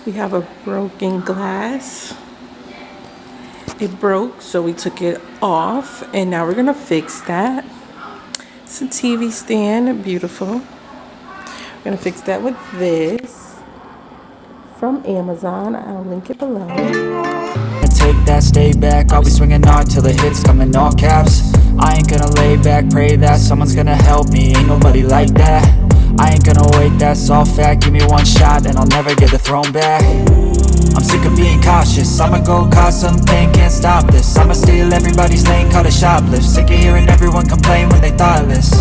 We have a broken glass. It broke, so we took it off, and now we're gonna fix that. It's a TV stand, beautiful. We're gonna fix that with this from Amazon. I'll link it below. Take that, stay back, I'll be swinging hard till the hits come in all caps. I ain't gonna lay back, pray that someone's gonna help me, ain't nobody like that. I ain't gonna wait, that's all fact, give me one shot and I'll never get the throne back. I'm sick of being cautious, I'ma go cause some pain, can't stop this. I'ma steal everybody's lane, call it shoplift. Sick of hearing everyone complain when they thoughtless.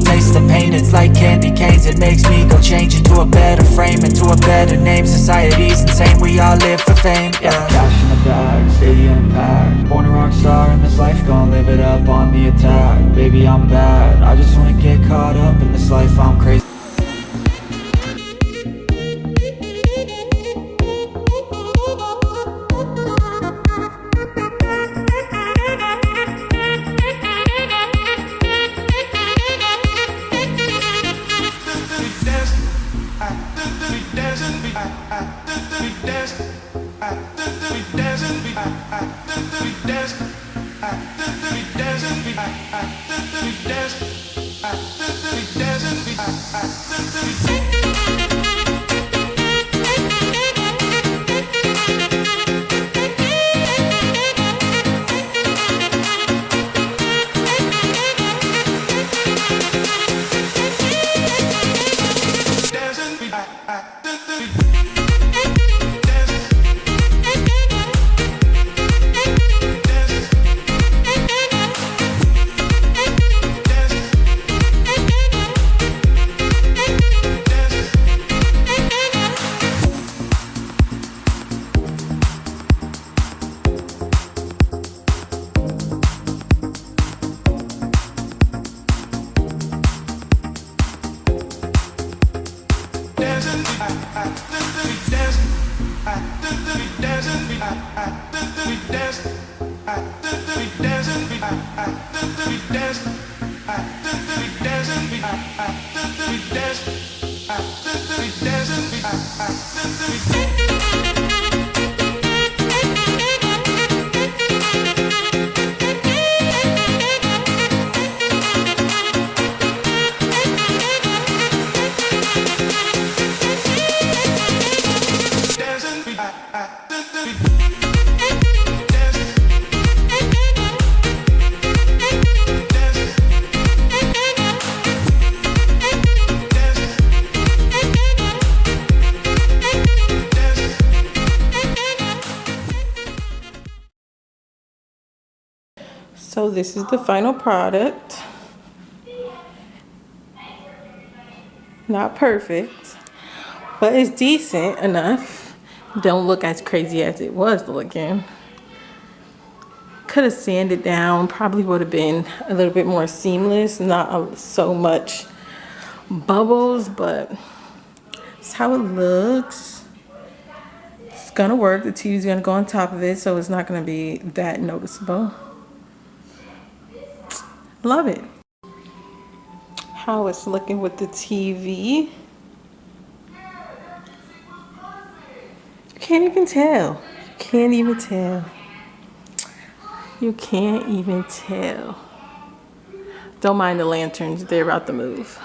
Taste the pain, it's like candy canes. It makes me go change into a better frame, into a better name. Society's insane, we all live for fame, yeah. Cash in the bag, stadium packed. Born a rock star in this life, gonna live it up on the attack. Baby, I'm bad, I just wanna get caught up in this life, I'm crazy. So this is the final product. Not perfect, but it's decent enough. Don't look as crazy as it was looking. Could have sanded down, probably would have been a little bit more seamless, not so much bubbles, but it's how it looks. It's gonna work. The TV is gonna go on top of it, so it's not gonna be that noticeable. Love it. How it's looking with the TV. You can't even tell. You can't even tell. You can't even tell. Don't mind the lanterns, they're about to move.